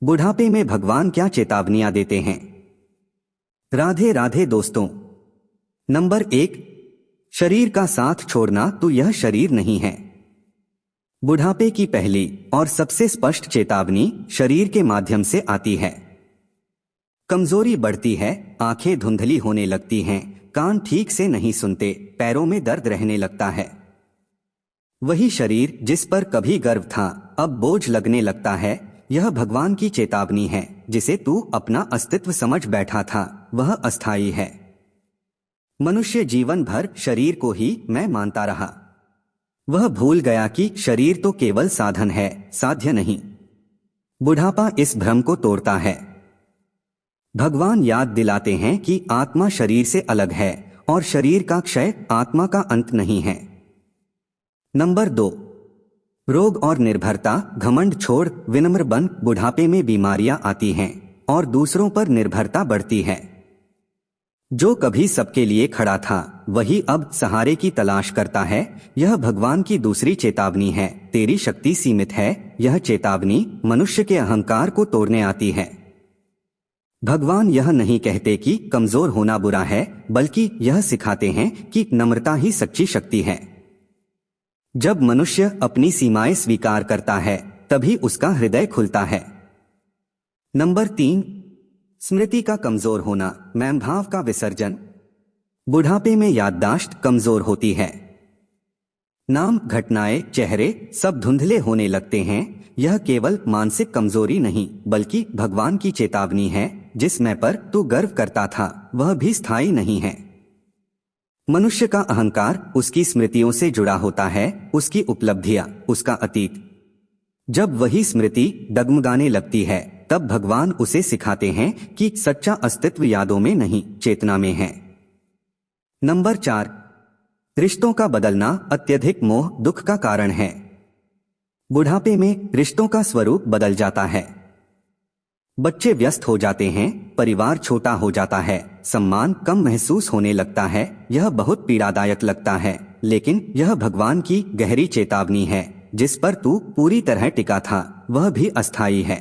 बुढ़ापे में भगवान क्या चेतावनियां देते हैं। राधे राधे दोस्तों। नंबर 1, शरीर का साथ छोड़ना तो यह शरीर नहीं है। बुढ़ापे की पहली और सबसे स्पष्ट चेतावनी शरीर के माध्यम से आती है। कमजोरी बढ़ती है, आंखें धुंधली होने लगती हैं, कान ठीक से नहीं सुनते, पैरों में दर्द रहने लगता है। वही शरीर जिस पर कभी गर्व था अब बोझ लगने लगता है। यह भगवान की चेतावनी है। जिसे तू अपना अस्तित्व समझ बैठा था वह अस्थायी है। मनुष्य जीवन भर शरीर को ही मैं मानता रहा। वह भूल गया कि शरीर तो केवल साधन है, साध्य नहीं। बुढ़ापा इस भ्रम को तोड़ता है। भगवान याद दिलाते हैं कि आत्मा शरीर से अलग है और शरीर का क्षय आत्मा का अंत नहीं है। नंबर 2, रोग और निर्भरता। घमंड छोड़, विनम्र बन। बुढ़ापे में बीमारियां आती हैं और दूसरों पर निर्भरता बढ़ती है। जो कभी सबके लिए खड़ा था वही अब सहारे की तलाश करता है। यह भगवान की दूसरी चेतावनी है। तेरी शक्ति सीमित है। यह चेतावनी मनुष्य के अहंकार को तोड़ने आती है। भगवान यह नहीं कहते कि कमजोर होना बुरा है, बल्कि यह सिखाते हैं कि नम्रता ही सच्ची शक्ति है। जब मनुष्य अपनी सीमाएं स्वीकार करता है तभी उसका हृदय खुलता है। नंबर 3, स्मृति का कमजोर होना, मैं भाव का विसर्जन। बुढ़ापे में याददाश्त कमजोर होती है। नाम, घटनाएं, चेहरे सब धुंधले होने लगते हैं। यह केवल मानसिक कमजोरी नहीं बल्कि भगवान की चेतावनी है। जिस मैं पर तू गर्व करता था वह भी स्थायी नहीं है। मनुष्य का अहंकार उसकी स्मृतियों से जुड़ा होता है, उसकी उपलब्धियां, उसका अतीत। जब वही स्मृति डगमगाने लगती है तब भगवान उसे सिखाते हैं कि सच्चा अस्तित्व यादों में नहीं, चेतना में है। नंबर 4, रिश्तों का बदलना। अत्यधिक मोह दुख का कारण है। बुढ़ापे में रिश्तों का स्वरूप बदल जाता है। बच्चे व्यस्त हो जाते हैं, परिवार छोटा हो जाता है, सम्मान कम महसूस होने लगता है। यह बहुत पीड़ादायक लगता है, लेकिन यह भगवान की गहरी चेतावनी है। जिस पर तू पूरी तरह टिका था वह भी अस्थायी है।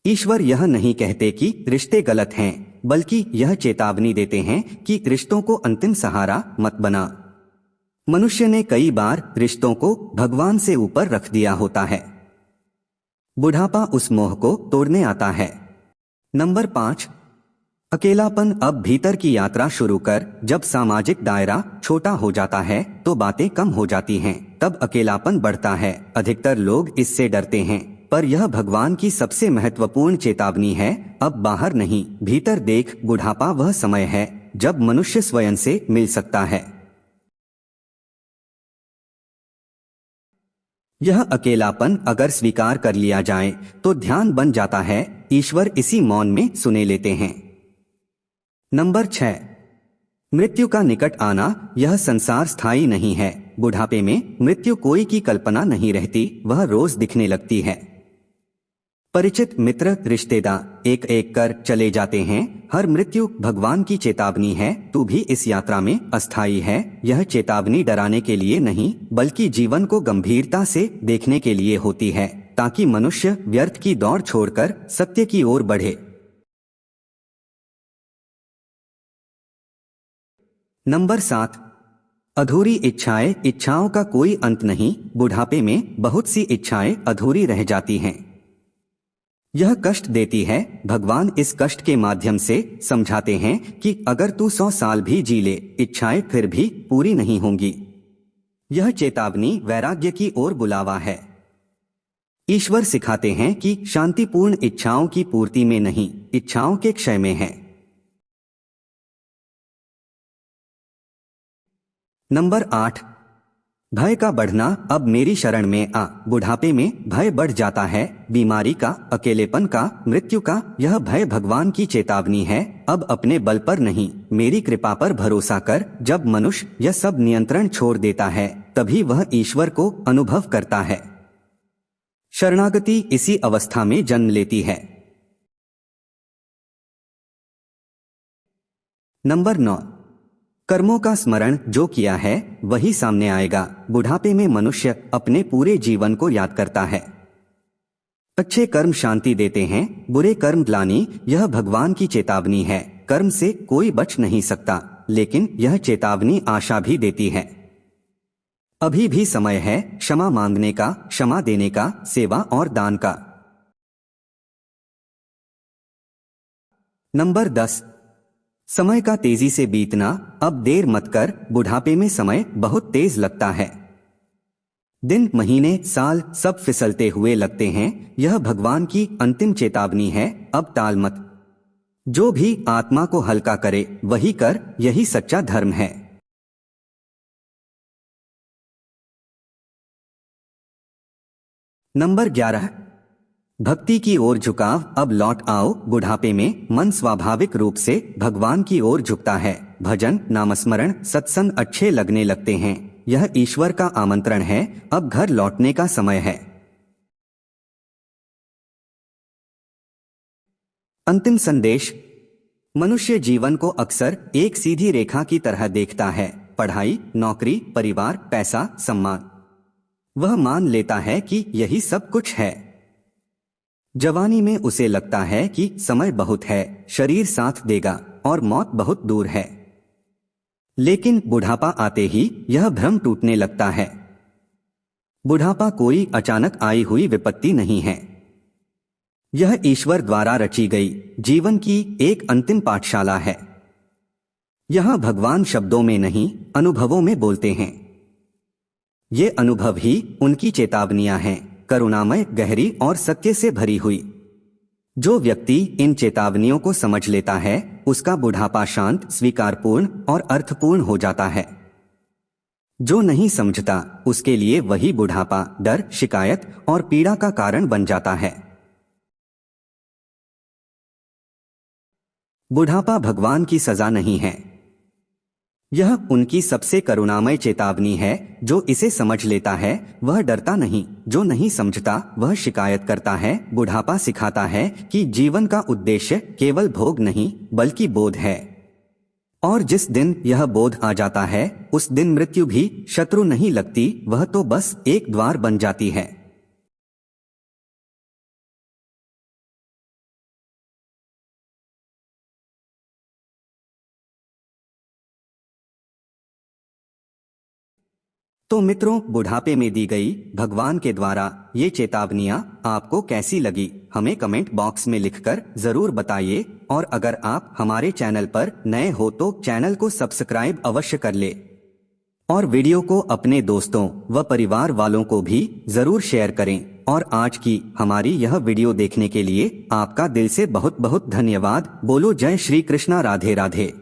ईश्वर यह नहीं कहते कि रिश्ते गलत हैं, बल्कि यह चेतावनी देते हैं कि रिश्तों को अंतिम सहारा मत बना। मनुष्य ने कई बार रिश्तों को भगवान से ऊपर रख दिया होता है। बुढ़ापा उस मोह को तोड़ने आता है। नंबर 5, अकेलापन। अब भीतर की यात्रा शुरू कर। जब सामाजिक दायरा छोटा हो जाता है तो बातें कम हो जाती हैं, तब अकेलापन बढ़ता है। अधिकतर लोग इससे डरते हैं, पर यह भगवान की सबसे महत्वपूर्ण चेतावनी है। अब बाहर नहीं, भीतर देख। बुढ़ापा वह समय है जब मनुष्य स्वयं से मिल सकता है। यह अकेलापन अगर स्वीकार कर लिया जाए तो ध्यान बन जाता है। ईश्वर इसी मौन में सुने लेते हैं। नंबर 6, मृत्यु का निकट आना। यह संसार स्थायी नहीं है। बुढ़ापे में मृत्यु कोई की कल्पना नहीं रहती, वह रोज दिखने लगती है। परिचित, मित्र, रिश्तेदार एक एक कर चले जाते हैं। हर मृत्यु भगवान की चेतावनी है। तू भी इस यात्रा में अस्थायी है। यह चेतावनी डराने के लिए नहीं बल्कि जीवन को गंभीरता से देखने के लिए होती है, ताकि मनुष्य व्यर्थ की दौड़ छोड़कर सत्य की ओर बढ़े। नंबर 7, अधूरी इच्छाएं। इच्छाओं का कोई अंत नहीं। बुढ़ापे में बहुत सी इच्छाएं अधूरी रह जाती हैं। यह कष्ट देती है। भगवान इस कष्ट के माध्यम से समझाते हैं कि अगर तू 100 साल भी जी ले, इच्छाएं फिर भी पूरी नहीं होंगी। यह चेतावनी वैराग्य की ओर बुलावा है। ईश्वर सिखाते हैं कि शांतिपूर्ण इच्छाओं की पूर्ति में नहीं, इच्छाओं के क्षय में है। नंबर 8, भय का बढ़ना। अब मेरी शरण में आ। बुढ़ापे में भय बढ़ जाता है। बीमारी का, अकेलेपन का, मृत्यु का। यह भय भगवान की चेतावनी है। अब अपने बल पर नहीं, मेरी कृपा पर भरोसा कर। जब मनुष्य यह सब नियंत्रण छोड़ देता है तभी वह ईश्वर को अनुभव करता है। शरणागति इसी अवस्था में जन्म लेती है। नंबर 9, कर्मों का स्मरण। जो किया है वही सामने आएगा। बुढ़ापे में मनुष्य अपने पूरे जीवन को याद करता है। अच्छे कर्म शांति देते हैं, बुरे कर्म ग्लानि। यह भगवान की चेतावनी है। कर्म से कोई बच नहीं सकता, लेकिन यह चेतावनी आशा भी देती है। अभी भी समय है क्षमा मांगने का, क्षमा देने का, सेवा और दान का। नंबर 10, समय का तेजी से बीतना। अब देर मत कर, बुढ़ापे में समय बहुत तेज लगता है। दिन, महीने, साल सब फिसलते हुए लगते हैं। यह भगवान की अंतिम चेतावनी है। अब टाल मत। जो भी आत्मा को हल्का करे वही कर, यही सच्चा धर्म है। नंबर 11, भक्ति की ओर झुकाव। अब लौट आओ। बुढ़ापे में मन स्वाभाविक रूप से भगवान की ओर झुकता है। भजन, नामस्मरण, सत्संग अच्छे लगने लगते हैं। यह ईश्वर का आमंत्रण है। अब घर लौटने का समय है। अंतिम संदेश। मनुष्य जीवन को अक्सर एक सीधी रेखा की तरह देखता है। पढ़ाई, नौकरी, परिवार, पैसा, सम्मान। वह मान लेता है कि यही सब कुछ है। जवानी में उसे लगता है कि समय बहुत है, शरीर साथ देगा और मौत बहुत दूर है। लेकिन बुढ़ापा आते ही यह भ्रम टूटने लगता है। बुढ़ापा कोई अचानक आई हुई विपत्ति नहीं है। यह ईश्वर द्वारा रची गई जीवन की एक अंतिम पाठशाला है। यहां भगवान शब्दों में नहीं, अनुभवों में बोलते हैं। ये अनुभव ही उनकी चेतावनियां हैं, करुणामय, गहरी और सत्य से भरी हुई। जो व्यक्ति इन चेतावनियों को समझ लेता है, उसका बुढ़ापा शांत, स्वीकारपूर्ण और अर्थपूर्ण हो जाता है। जो नहीं समझता, उसके लिए वही बुढ़ापा डर, शिकायत और पीड़ा का कारण बन जाता है। बुढ़ापा भगवान की सजा नहीं है। यह उनकी सबसे करुणामय चेतावनी है। जो इसे समझ लेता है वह डरता नहीं, जो नहीं समझता वह शिकायत करता है। बुढ़ापा सिखाता है कि जीवन का उद्देश्य केवल भोग नहीं बल्कि बोध है। और जिस दिन यह बोध आ जाता है, उस दिन मृत्यु भी शत्रु नहीं लगती, वह तो बस एक द्वार बन जाती है। तो मित्रों, बुढ़ापे में दी गई भगवान के द्वारा ये चेतावनियां आपको कैसी लगी, हमें कमेंट बॉक्स में लिखकर जरूर बताइए। और अगर आप हमारे चैनल पर नए हो तो चैनल को सब्सक्राइब अवश्य कर ले और वीडियो को अपने दोस्तों व परिवार वालों को भी जरूर शेयर करें। और आज की हमारी यह वीडियो देखने के लिए आपका दिल से बहुत बहुत धन्यवाद। बोलो जय श्री कृष्णा, राधे राधे।